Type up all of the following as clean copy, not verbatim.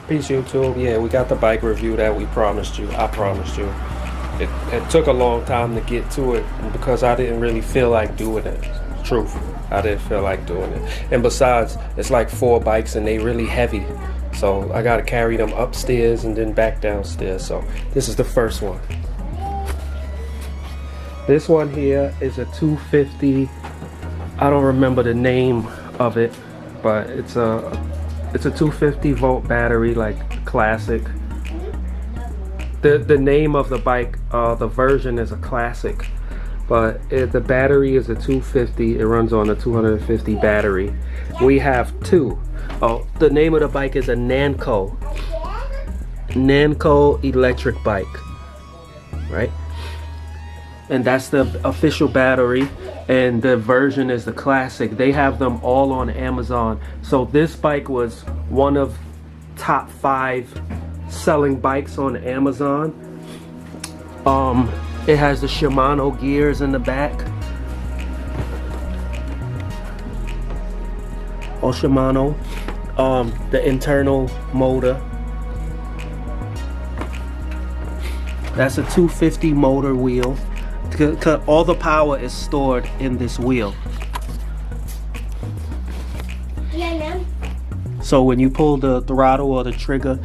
Peace YouTube. Yeah, we got the bike review that we promised you. I promised you. It took a long time to get to it because I didn't really feel like doing it. Truth. I didn't feel like doing it. And besides, it's like 4 bikes and they really heavy. So I gotta carry them upstairs and then back downstairs. So this is the first one. This one here is a 250. I don't remember the name of it, but it's a 250 volt battery, like classic. The name of the bike, the version is a classic, but the battery is a 250. It runs on a 250 battery. We have 2. Oh, the name of the bike is a Nanco electric bike, right? And that's the official battery, and the version is the classic. They have them all on Amazon. So this bike was one of top 5 selling bikes on Amazon. It has the Shimano gears in the back. All Shimano. The internal motor. That's a 250 motor wheel. All the power is stored in this wheel. So when you pull the throttle or the trigger,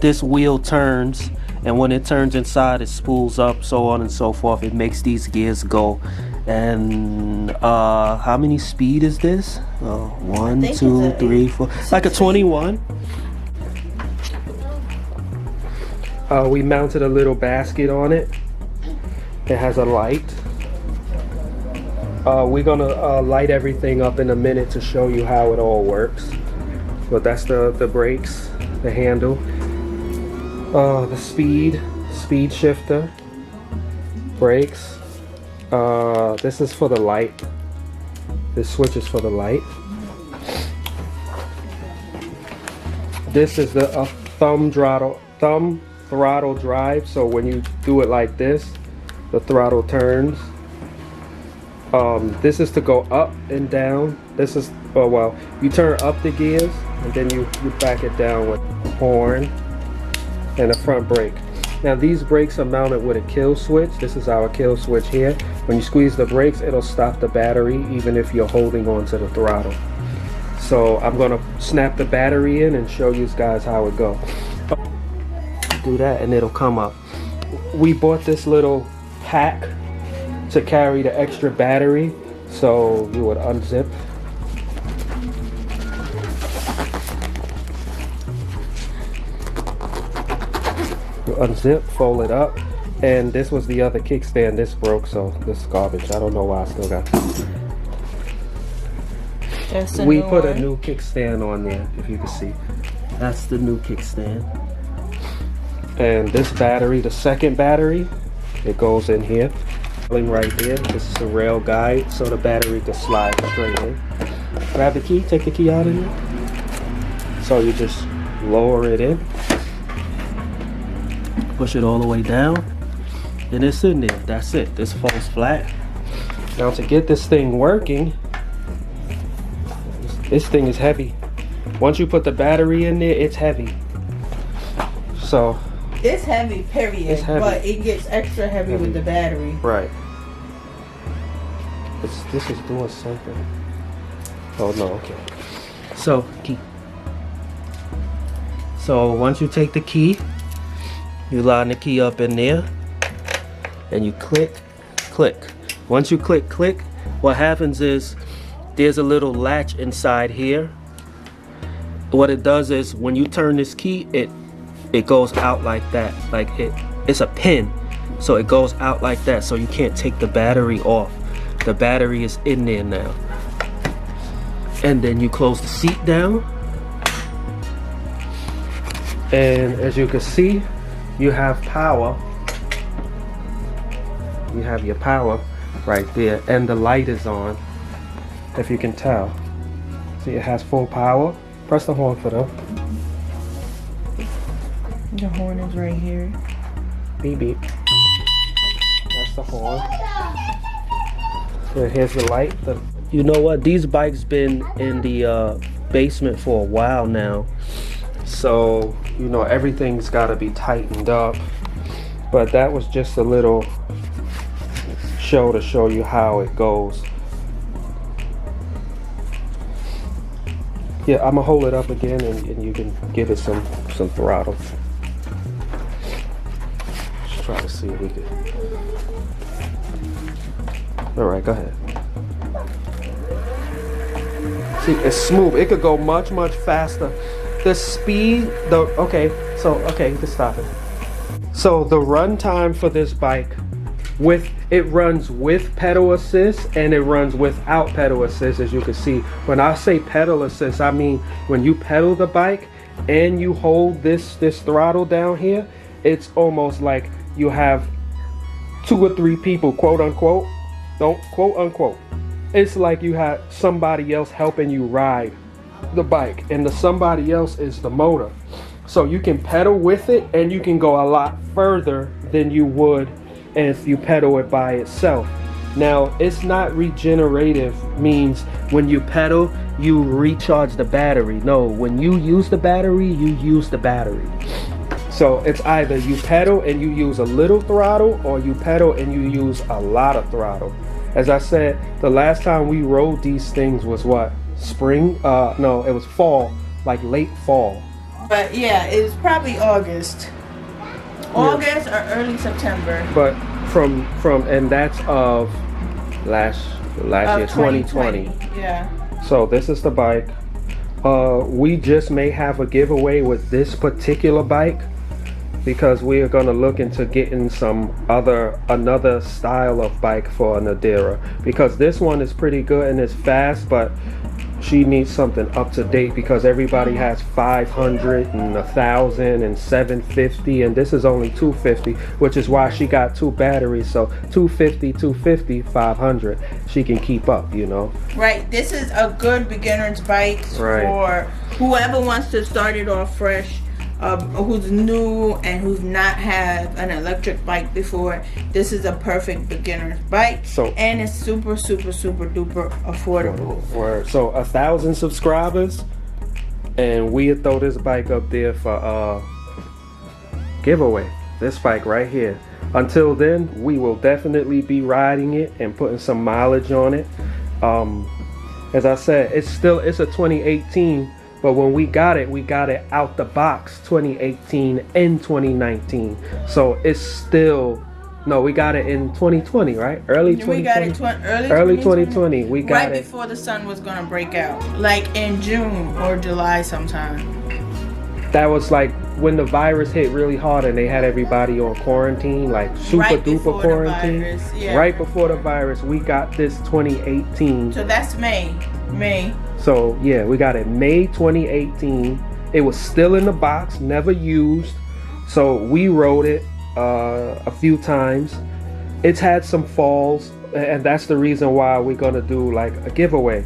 this wheel turns, and when it turns inside, it spools up, so on and so forth. It makes these gears go. And how many speed is this? 1, 2, 3, 4. Like a 21. We mounted a little basket on it. It has a light. We're gonna light everything up in a minute to show you how it all works. But that's the brakes, the handle, the speed shifter, brakes. This is for the light. This switch is for the light. This is the thumb throttle drive. So when you do it like this, the throttle turns. This is to go up and down. This is, oh well, you turn up the gears and then you back it down with a horn and a front brake. Now these brakes are mounted with a kill switch. This is our kill switch here. When you squeeze the brakes, it'll stop the battery even if you're holding on to the throttle. So I'm gonna snap the battery in and show you guys how it goes. Do that and it'll come up. We bought this little pack to carry the extra battery, so you would unzip. You unzip, fold it up, and this was the other kickstand. This broke, so this is garbage. I don't know why I still got it. We put a new kickstand on there, if you can see. That's the new kickstand. And this battery, the second battery, it goes in here. Right there. This is a rail guide, so the battery can slide straight in. Grab the key, take the key out of here. So you just lower it in, push it all the way down, and it's in there. That's it. This falls flat. Now to get this thing working, this thing is heavy. Once you put the battery in there, it's heavy. So it's heavy, period. It's heavy. But it gets extra heavy with the battery. Right. This is doing something. Oh no, okay. So, key. So once you take the key, you line the key up in there, and you click. Once you click, what happens is there's a little latch inside here. What it does is when you turn this key, it goes out like that. Like it's a pin, so it goes out like that, so you can't take the battery off. The battery is in there now. And then you close the seat down, and as you can see, you have power. You have your power right there, and the light is on, if you can tell. See, it has full power. Press the horn for them. The horn is right here. Beep beep. That's the horn. So here's the light. You know what? These bikes been in the basement for a while now. So, you know, everything's got to be tightened up. But that was just a little show to show you how it goes. Yeah, I'm gonna hold it up again and you can give it some throttle. Let's try to see if we can. All right, go ahead. See, it's smooth. It could go much faster. The speed, okay, just stop it. So the run time for this bike, it runs with pedal assist and it runs without pedal assist, as you can see. When I say pedal assist, I mean when you pedal the bike and you hold this throttle down here, it's almost like you have 2 or 3 people, quote unquote. Don't quote unquote. It's like you have somebody else helping you ride the bike, and the somebody else is the motor. So you can pedal with it and you can go a lot further than you would if you pedal it by itself. Now, it's not regenerative, means when you pedal you recharge the battery. No, when you use the battery, you use the battery. So it's either you pedal and you use a little throttle, or you pedal and you use a lot of throttle. As I said, the last time we rode these things was what? Spring? No, it was fall, like late fall. But yeah, it was probably August. August or early September. But from and that's of last year, 2020. Yeah. So this is the bike. We just may have a giveaway with this particular bike, because we are going to look into getting another style of bike for Nadira, because this one is pretty good and it's fast, but she needs something up to date, because everybody has 500 and 1,000 and 750, and this is only 250, which is why she got 2 batteries. So 250, 500, she can keep up, you know. Right, this is a good beginner's bike for whoever wants to start it off fresh. Who's new and who's not had an electric bike before. This is a perfect beginner's bike, and it's super duper affordable. Word. So 1,000 subscribers and we'll throw this bike up there for giveaway. This bike right here. Until then, we will definitely be riding it and putting some mileage on it. As I said, it's a 2018. But when we got it out the box 2018 and 2019. So it's still, no, we got it in 2020, right? Early 2020. We got it early 2020. We got right before the sun was gonna break out, like in June or July sometime. That was like when the virus hit really hard and they had everybody on quarantine, like super duper quarantine. Right before the virus, we got this 2018. So that's May. So yeah, we got it May 2018. It was still in the box, never used. So we rode it a few times. It's had some falls, and that's the reason why we're gonna do like a giveaway.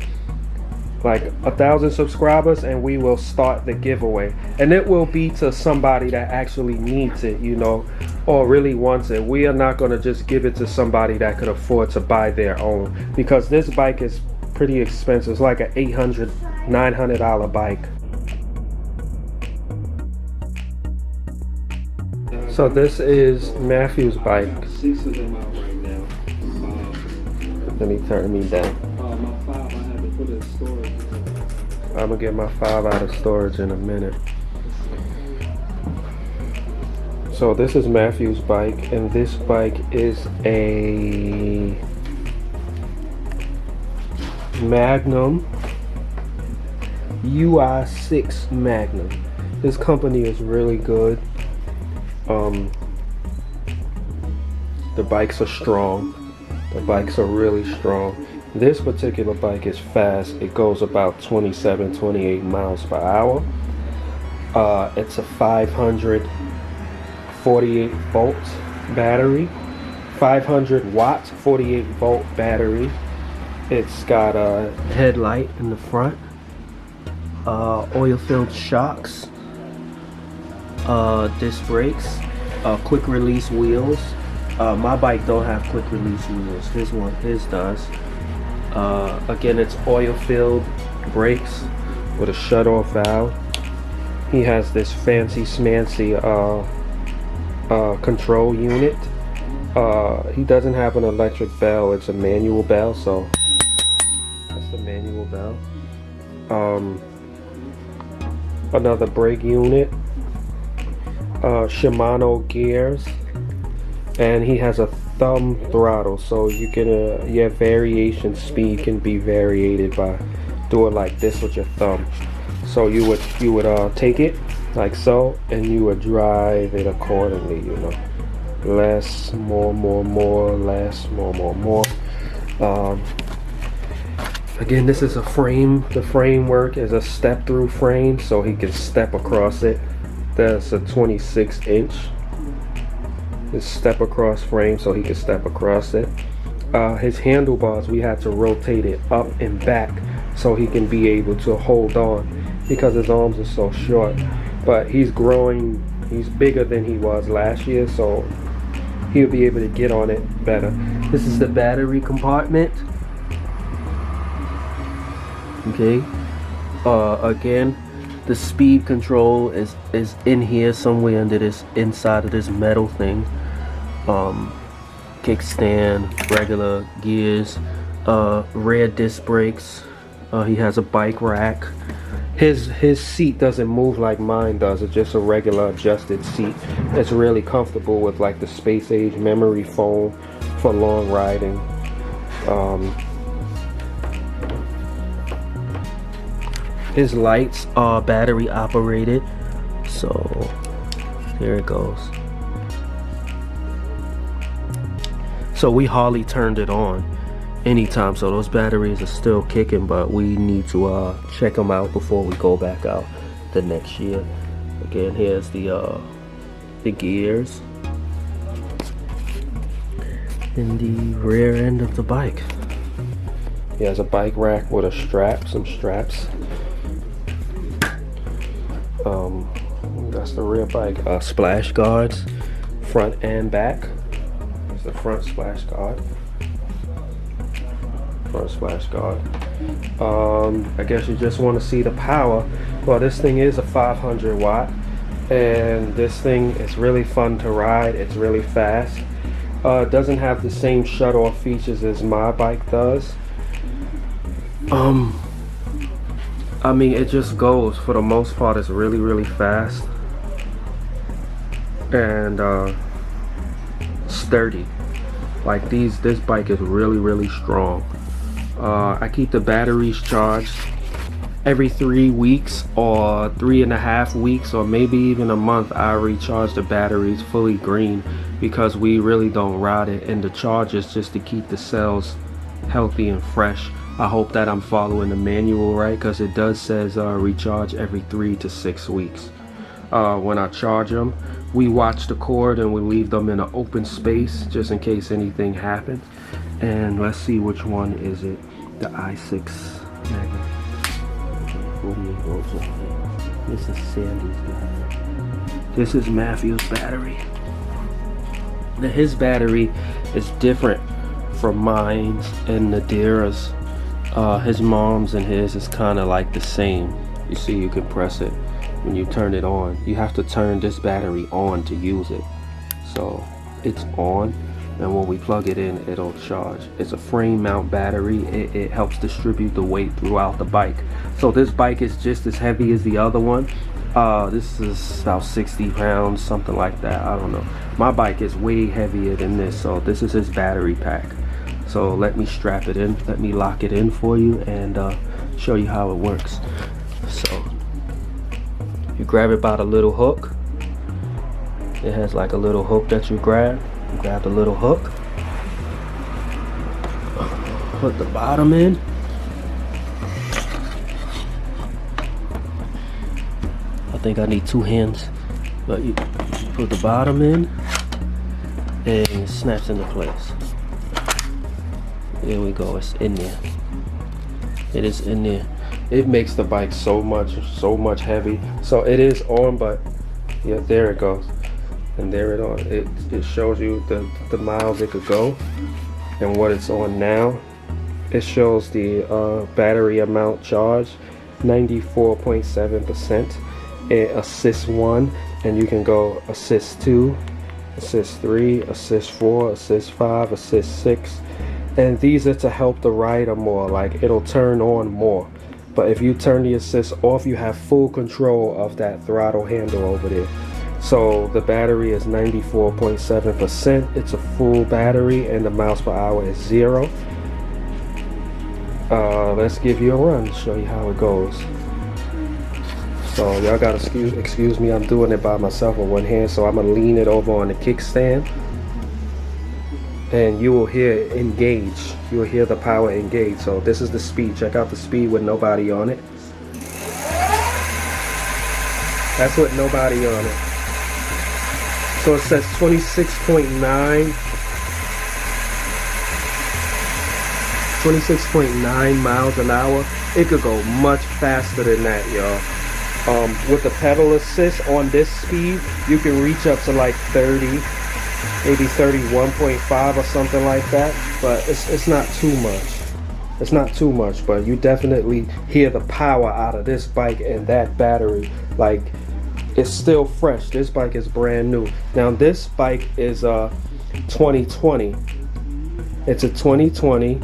Like 1,000 subscribers and we will start the giveaway, and it will be to somebody that actually needs it, you know, or really wants it. We are not going to just give it to somebody that could afford to buy their own, because this bike is pretty expensive. It's like an $800, $900 bike. So this is Matthew's bike. 6 of them out right now. Let me turn me down. My 5 I had to put in storage. I'm gonna get my 5 out of storage in a minute. So this is Matthew's bike, and this bike is a Magnum UI6 Magnum. This company is really good. The bikes are strong. The bikes are really strong. This particular bike is fast. It goes about 27, 28 miles per hour. It's a 548 volt battery, 500 watts, 48 volt battery. It's got a headlight in the front, oil-filled shocks, disc brakes, quick release wheels. My bike don't have quick release wheels. His does. Again, it's oil-filled brakes with a shut-off valve. he has this fancy smancy control unit. He doesn't have an electric bell, it's a manual bell, so that's the manual bell. Another brake unit, Shimano gears, and he has a thumb throttle, so you can your variation speed can be variated by doing like this with your thumb. So you would take it like so, and you would drive it accordingly, you know. Less, more, less, more. Again, this is a frame. The framework is a step through frame, so he can step across it. That's a 26-inch. It's step across frame, so he can step across it. His handlebars, we had to rotate it up and back so he can be able to hold on, because his arms are so short. But he's growing, he's bigger than he was last year, so he'll be able to get on it better. This is the battery compartment. Okay. Again, the speed control is in here somewhere under this, inside of this metal thing. Kickstand, regular gears, rear disc brakes. He has a bike rack. His seat doesn't move like mine does. It's just a regular adjusted seat. It's really comfortable with like the space age memory foam for long riding. His lights are battery operated, so there it goes. So we hardly turned it on anytime, so those batteries are still kicking, but we need to check them out before we go back out the next year. Again, here's the gears and the rear end of the bike. He has a bike rack with a strap, some straps. That's the rear bike. Splash guards, front and back. It's the front splash guard. Front splash guard. I guess you just want to see the power. Well, this thing is a 500 watt, and this thing is really fun to ride. It's really fast. It doesn't have the same shut-off features as my bike does. I mean, it just goes, for the most part. It's really fast and sturdy. Like this bike is really strong. I keep the batteries charged every 3 weeks or 3.5 weeks, or maybe even a month. I recharge the batteries fully green because we really don't ride it, and the charge is just to keep the cells healthy and fresh. I hope that I'm following the manual right, because it does says recharge every 3 to 6 weeks. When I charge them, we watch the cord and we leave them in an open space just in case anything happens. And let's see, which one is it? The i6 Magnum. This is Sandy's battery. This is Matthew's battery. Now his battery is different from mine's and Nadira's. His mom's and his is kind of like the same. You see, you can press it when you turn it on. You have to turn this battery on to use it. So it's on, and when we plug it in, it'll charge. It's a frame mount battery. It helps distribute the weight throughout the bike. So this bike is just as heavy as the other one. This is about 60 pounds, something like that. I don't know. My bike is way heavier than this, so this is his battery pack. So let me strap it in, let me lock it in for you, and show you how it works. So you grab it by the little hook. It has like a little hook that you grab. You grab the little hook, put the bottom in. I think I need 2 hands, but you put the bottom in and it snaps into place. There we go, it's in there. It is in there. It makes the bike so much heavy. So it is on, but yeah, there it goes. And there it on. It shows you the miles it could go and what it's on now. It shows the battery amount charged, 94.7%. it assist 1, and you can go assist 2, assist 3, assist 4, assist 5, assist 6, and these are to help the rider more, like it'll turn on more. But if you turn the assist off, you have full control of that throttle handle over there. So the battery is 94.7%. It's a full battery, and the miles per hour is 0. Let's give you a run, show you how it goes. So y'all gotta excuse me, I'm doing it by myself with one hand, so I'm gonna lean it over on the kickstand, and you will hear engage. You will hear the power engage. So this is the speed. Check out the speed with nobody on it. That's with nobody on it. So it says 26.9 miles an hour. It could go much faster than that, y'all. With the pedal assist on this speed, you can reach up to like 30, maybe 31.5 or something like that. But it's not too much. It's not too much, but you definitely hear the power out of this bike and that battery. Like, it's still fresh. This bike is brand new. Now this bike is 2020. It's a 2020.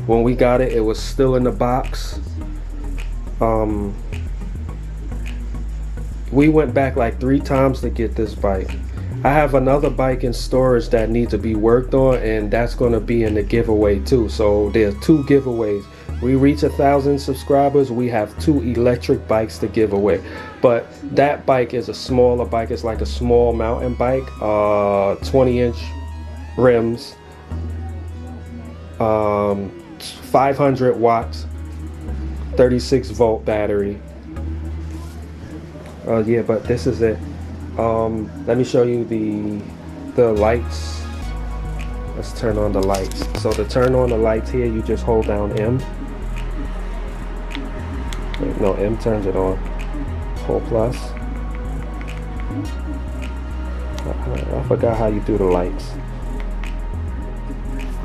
When we got it, it was still in the box. We went back like 3 times to get this bike. I have another bike in storage that needs to be worked on, and that's going to be in the giveaway too. So there's 2 giveaways. We reach 1,000 subscribers, we have 2 electric bikes to give away. But that bike is a smaller bike. It's like a small mountain bike, 20-inch rims, 500 watts, 36-volt battery. Yeah, but this is it. Let me show you the lights. Let's turn on the lights. So to turn on the lights here, you just hold down M. Wait, no, M turns it on. Hold plus. I forgot how you do the lights.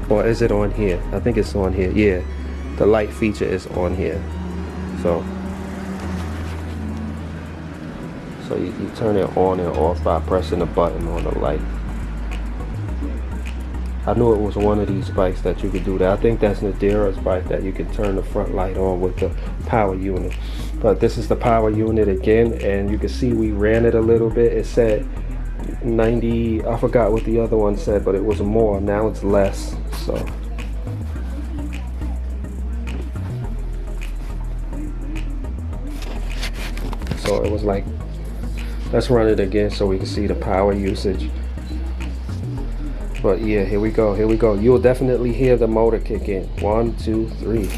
Or is it on here? I think it's on here. Yeah, the light feature is on here. So you turn it on and off by pressing the button on the light. I knew it was one of these bikes that you could do that. I think that's Nadira's bike that you can turn the front light on with the power unit. But this is the power unit again, and you can see we ran it a little bit. It said 90, I forgot what the other one said, but it was more. Now it's less. So it was like, let's run it again so we can see the power usage. But yeah, here we go. You'll definitely hear the motor kick in. 1, 2, 3.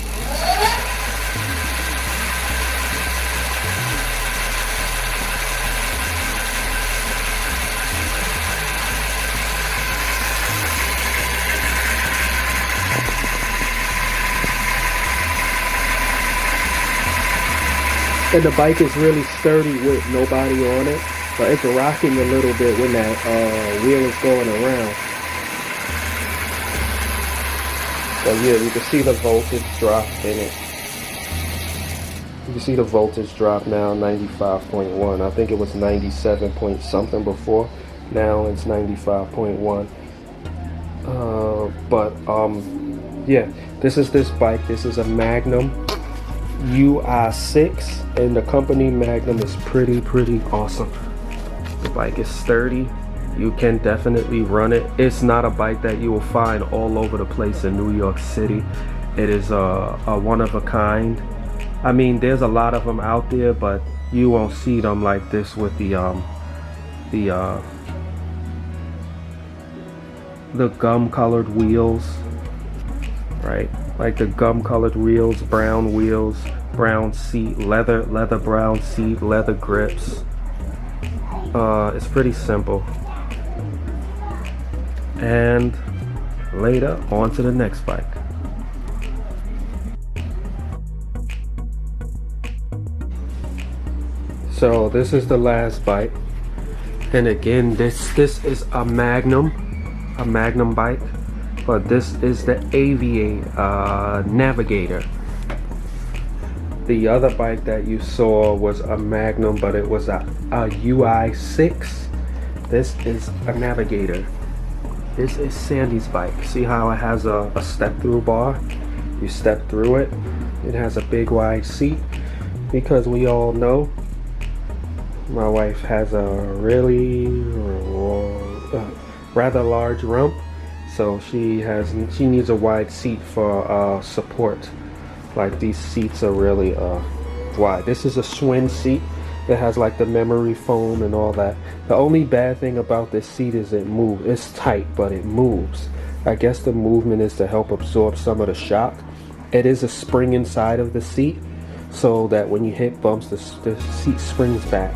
And the bike is really sturdy with nobody on it, but it's rocking a little bit when that wheel is going around. So yeah, you can see the voltage drop in it. You can see the voltage drop now, 95.1. I think it was 97 point something before. Now it's 95.1. Yeah, this is this bike. This is a Magnum UI6, and the company Magnum is pretty awesome. The bike is sturdy. You can definitely run it. It's not a bike that you will find all over the place in New York City. It is a one of a kind. I mean, there's a lot of them out there, but you won't see them like this with the gum colored wheels, right? Like the gum colored wheels, brown wheels, brown seat, leather brown seat, leather grips. It's pretty simple. And later, on to the next bike. So this is the last bike, and again, this is a Magnum bike, but this is the Navigator. The other bike that you saw was a Magnum, but it was a UI6. This is a Navigator. This is Sandy's bike. See how it has a step-through bar? You step through it. It has a big wide seat because we all know my wife has a really rather large rump, so she needs a wide seat for support. Like, these seats are really wide. This is a Schwinn seat. It has like the memory foam and all that. The only bad thing about this seat is it moves. It's tight, but it moves. I guess the movement is to help absorb some of the shock. It is a spring inside of the seat, so that when you hit bumps, the seat springs back.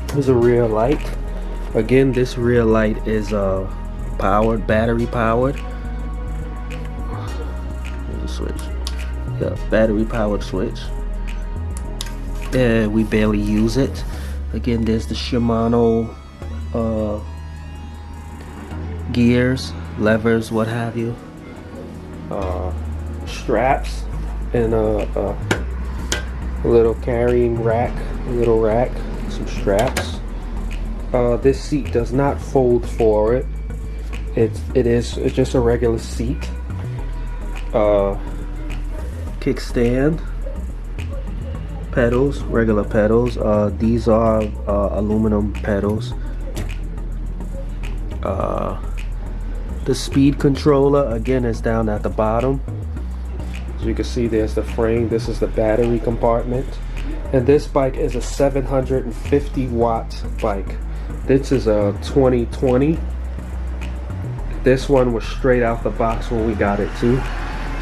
There's a rear light. Again, this rear light is battery powered. There's a switch. Yeah, battery powered switch. We barely use it. Again, there's the Shimano gears, levers, what have you. Straps and a little carrying rack, some straps. This seat does not fold forward. It's just a regular seat. Kickstand, pedals, regular pedals. These are aluminum pedals. The speed controller, again, is down at the bottom. As you can see, there's the frame. This is the battery compartment. And this bike is a 750 watt bike. This is a 2020. This one was straight out the box when we got it too.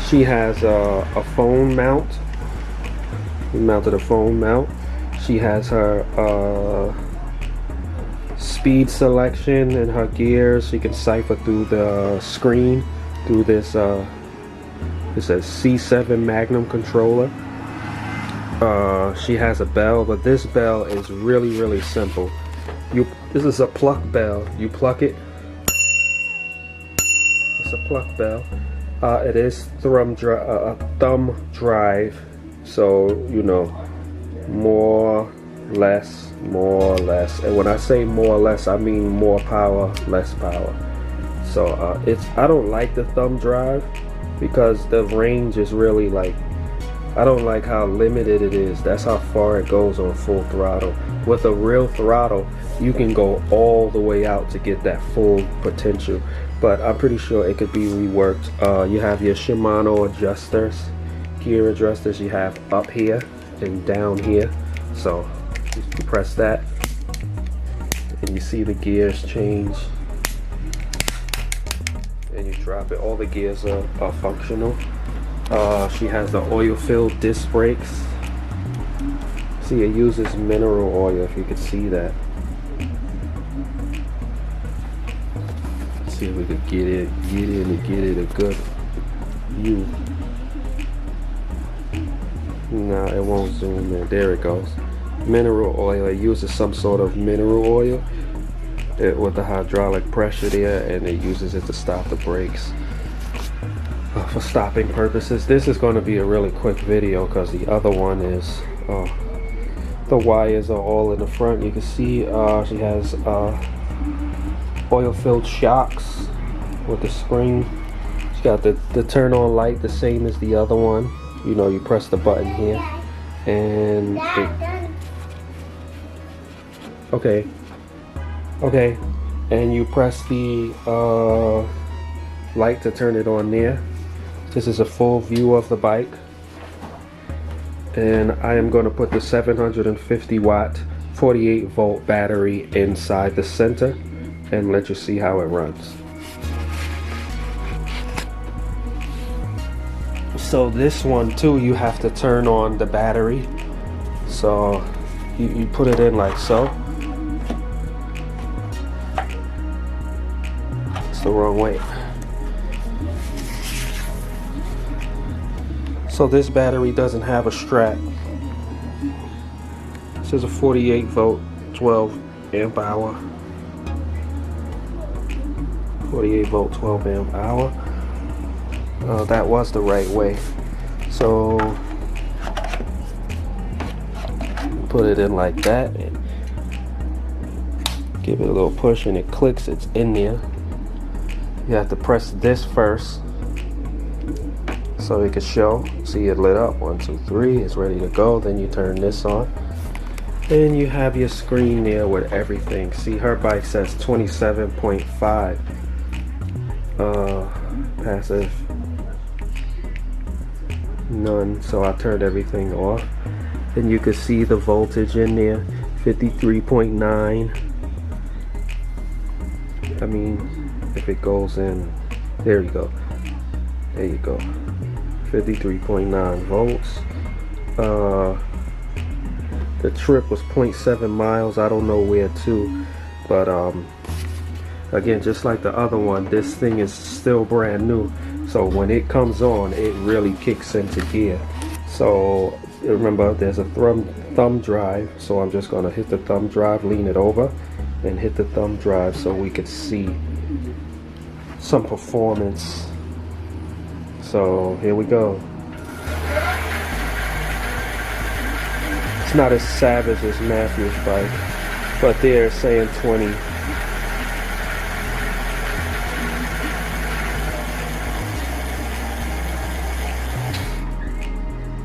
She has a phone mount. We mounted a phone mount. She has her speed selection and her gears. She can cipher through the screen through this this is C7 Magnum controller. She has a bell, but this bell is really simple. This is a pluck bell. You pluck it. It's a pluck bell. It is thumb drive, so you know, more, less. And when I say more or less, I mean more power, less power. So I don't like the thumb drive because the range is really like, I don't like how limited it is. That's how far it goes on full throttle. With a real throttle, you can go all the way out to get that full potential. But I'm pretty sure it could be reworked. You have your Shimano adjusters, gear adjusters. You have up here and down here. So you press that, and you see the gears change. And you drop it. All the gears are functional. She has the oil-filled disc brakes. See, it uses mineral oil, if you could see that. Let's see if we could get it a good view. No, it won't zoom in. There it goes. Mineral oil. It uses some sort of mineral oil with the hydraulic pressure there, and it uses it to stop the brakes. For stopping purposes. This is going to be a really quick video because the other one is the wires are all in the front. You can see she has oil-filled shocks with the spring. She got the turn on light the same as the other one. You know, you press the button here and okay, and you press the light to turn it on there. This is a full view of the bike, and I am going to put the 750 watt 48 volt battery inside the center and let you see how it runs. So this one too, you have to turn on the battery. So you put it in like so. It's the wrong way. So this battery doesn't have a strap. This is a 48 volt 12 amp hour. 48 volt 12 amp hour. that was the right way. So put it in like that and give it a little push and it clicks. It's in there. You have to press this first so it can show. See it lit up. 1, 2, 3. It's ready to go. Then you turn this on and you have your screen there with everything. See, her bike says 27.5 passive, none. So I turned everything off and you can see the voltage in there, 53.9. I mean, if it goes in, there you go, 53.9 volts. The trip was 0.7 miles. I don't know where to, but again, just like the other one, this thing is still brand new, so when it comes on, it really kicks into gear. So remember, there's a thumb drive, so I'm just going to hit the thumb drive, lean it over and hit the thumb drive so we could see some performance. So here we go. It's not as savage as Matthew's bike, but they're saying 20.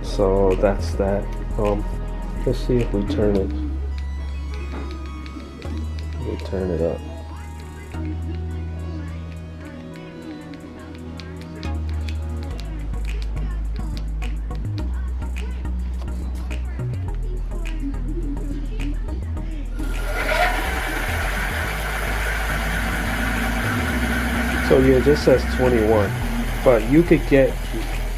So that's that. Let's see if we turn it. We turn it up. So yeah, it just says 21, but you could get,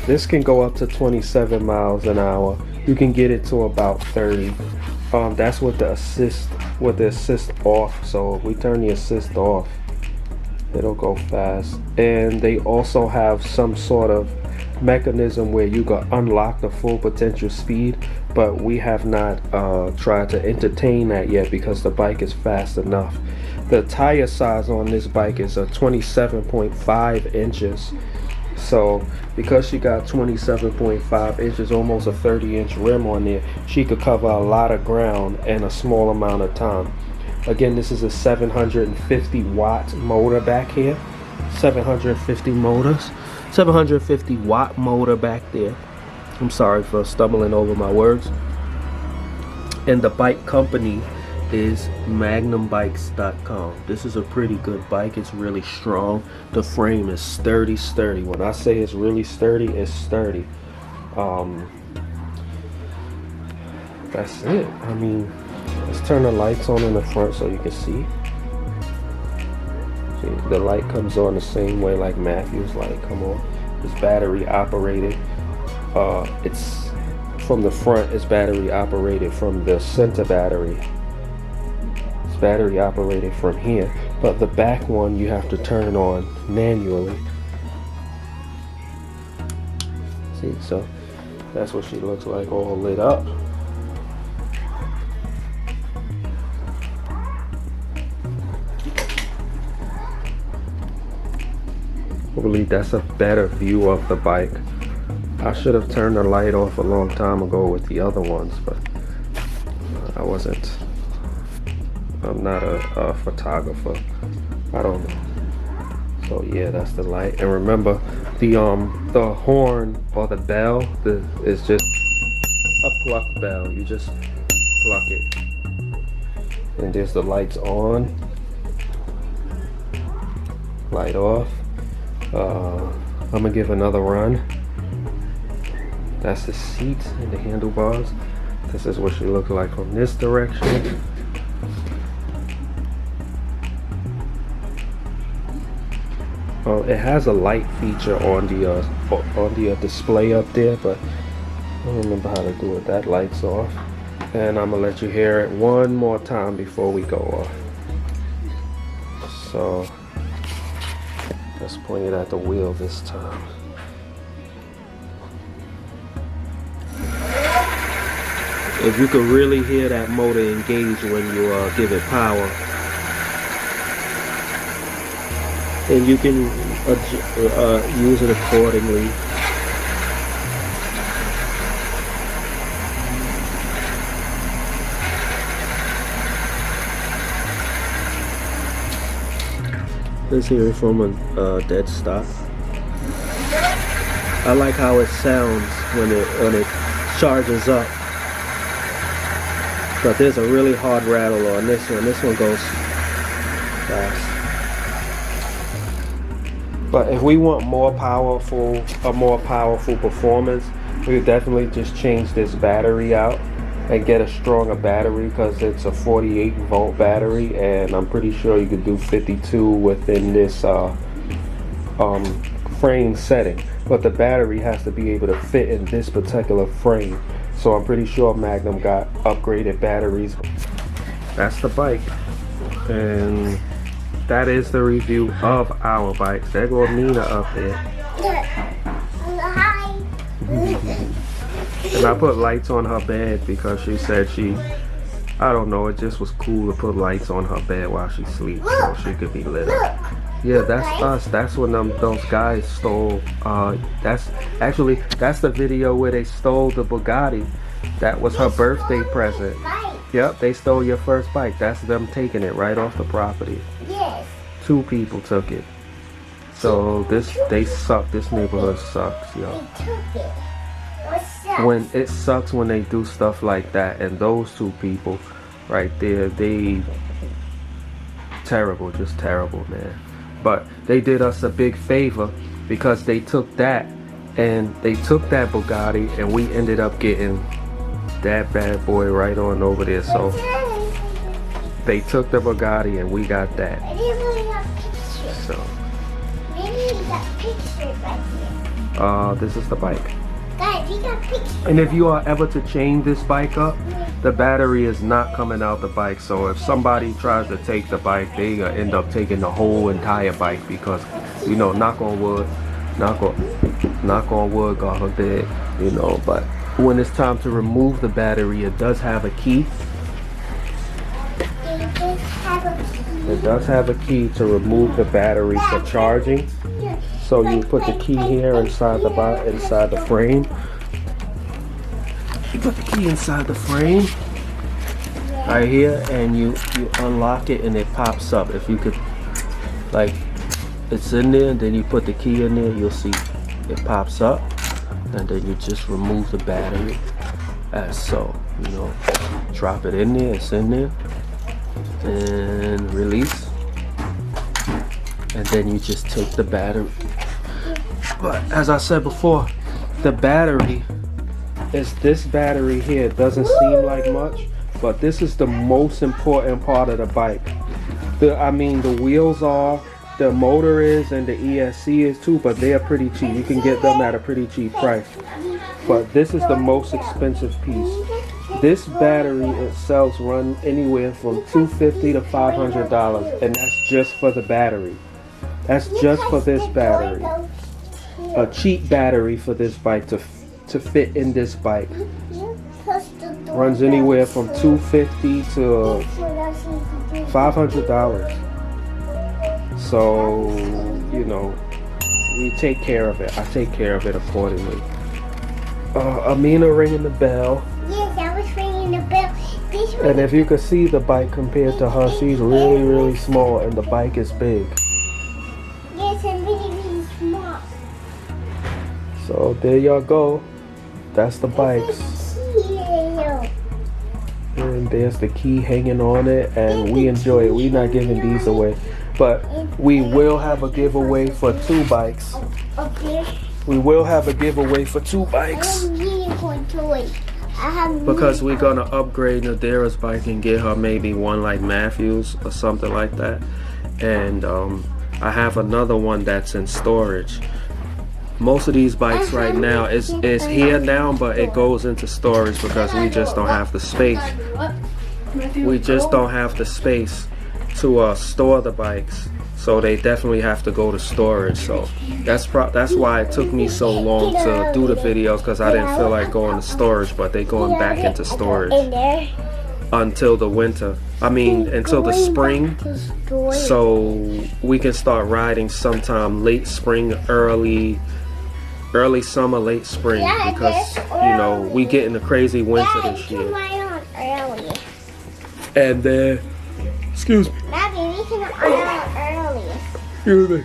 this can go up to 27 miles an hour. You can get it to about 30. That's with the assist off. So if we turn the assist off, it'll go fast. And they also have some sort of mechanism where you can unlock the full potential speed, but we have not tried to entertain that yet because the bike is fast enough. The tire size on this bike is a 27.5 inches. So because she got 27.5 inches, almost a 30-inch rim on there, she could cover a lot of ground in a small amount of time. Again, this is a 750 watt motor back here. 750 watt motor back there. I'm sorry for stumbling over my words. And the bike company is magnumbikes.com. This is a pretty good bike. It's really strong. The frame is sturdy. When I say it's really sturdy, it's sturdy. That's it. I mean, let's turn the lights on in the front so you can see. See, the light comes on the same way like Matthew's light come on. It's battery operated. It's from the front, it's battery operated from the center battery. Battery operated from here, but the back one you have to turn on manually. See, so that's what she looks like, all lit up. I believe that's a better view of the bike. I should have turned the light off a long time ago with the other ones, but I wasn't. I'm not a photographer. I don't know. So yeah, that's the light. And remember, the horn or the bell is just a pluck bell. You just pluck it. And there's the lights on, light off. I'm gonna give another run. That's the seat and the handlebars. This is what she looks like from this direction. It has a light feature on the display up there, but I don't remember how to do it. That light's off, and I'm gonna let you hear it one more time before we go off. So let's point it at the wheel this time. If you could really hear that motor engage when you give it power. And you can use it accordingly. This here is from a dead stock. I like how it sounds when it charges up. But there's a really hard rattle on this one. This one goes fast. But if we want a more powerful performance, we would definitely just change this battery out and get a stronger battery, because it's a 48 volt battery, and I'm pretty sure you could do 52 within this frame setting. But the battery has to be able to fit in this particular frame. So I'm pretty sure Magnum got upgraded batteries. That's the bike. And that is the review of our bikes. There goes Nina up there. Hi. And I put lights on her bed because she said I don't know, it just was cool to put lights on her bed while she sleeps so she could be lit up. Yeah, that's us. That's when those guys stole. That's the video where they stole the Bugatti. That was her birthday present. Yep, they stole your first bike. That's them taking it right off the property. Yes. 2 people took it. So they suck. This neighborhood sucks, yo. They took it. What's up? When it sucks when they do stuff like that, and those 2 people right there, they terrible, just terrible, man. But they did us a big favor because they took that Bugatti, and we ended up getting that bad boy right on over there. So they took the Bugatti and we got that. I didn't really have pictures. So Maybe we got pictures right here. this is the bike. Guys, we got pictures. And if you are ever to chain this bike up, the battery is not coming out the bike. So if somebody tries to take the bike, they end up taking the whole entire bike, because, you know, knock on wood, God forbid, you know. But when it's time to remove the battery, it does have a key. It does have a key to remove the battery for charging. So you put the key here inside the frame. You put the key inside the frame right here, and you unlock it and it pops up. If you could, like, it's in there, and then you put the key in there, you'll see it pops up, and then you just remove the battery as so, you know, drop it in there, it's in there, and release, and then you just take the battery. But as I said before, the battery is this battery here. It doesn't seem like much, but this is the most important part of the bike. The wheels are, the motor is, and the ESC is too, but they are pretty cheap. You can get them at a pretty cheap price. But this is the most expensive piece. This battery itself runs anywhere from $250 to $500, and that's just for the battery. That's just for this battery. A cheap battery for this bike to fit in this bike runs anywhere from $250 to $500. So, you know, we take care of it. I take care of it accordingly. Amina ringing the bell. Yes, I was ringing the bell. And if you could see the bike compared to her, she's really, really small, and the bike is big. Yes, I'm really, really small. So there y'all go. That's the bikes. Yeah. And there's the key hanging on it, and we enjoy it. We're not giving these away, but we will have a giveaway for 2 bikes. Okay. We will have a giveaway for 2 bikes. Because we're gonna upgrade Nadira's bike and get her maybe one like Matthew's or something like that. And I have another one that's in storage. Most of these bikes right now is here now, but it goes into storage because we just don't have the space. We just don't have the space to store the bikes. So they definitely have to go to storage. So that's why it took me so long to do the videos, because I didn't feel like going to storage, but they're going back into storage until the winter. I mean, until the spring. So we can start riding sometime late spring, early summer, late spring, because you know we get in the crazy winter this year. Early. And then, excuse me. Daddy, we can ride on early. Excuse me.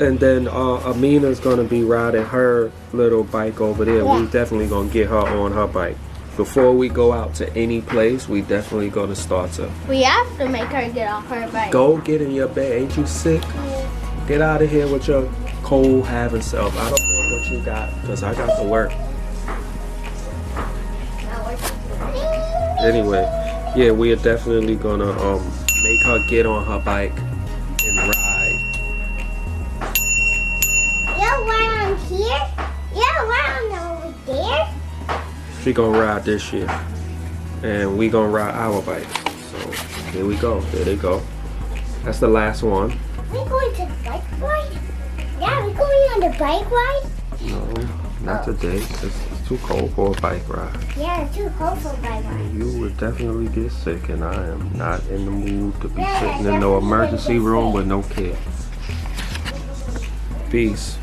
And then Amina's gonna be riding her little bike over there. Yeah. We definitely gonna get her on her bike. Before we go out to any place, we definitely gonna start to We have to make her get off her bike. go get in your bed. Ain't you sick? Get out of here with your cold having self. I don't want what you got, because I got to work. Anyway, yeah, we are definitely gonna make her get on her bike and ride. Yeah, why on here? Yeah, why on over there? She gonna ride this year, and we gonna ride our bike. So here we go. There they go. That's the last one. We're going to the bike ride? Yeah, we're going on the bike ride? No, not today. It's too cold for a bike ride. Yeah, it's too cold for a bike ride. You would definitely get sick, and I am not in the mood to be Yeah, sitting in no emergency room with no kids. Peace.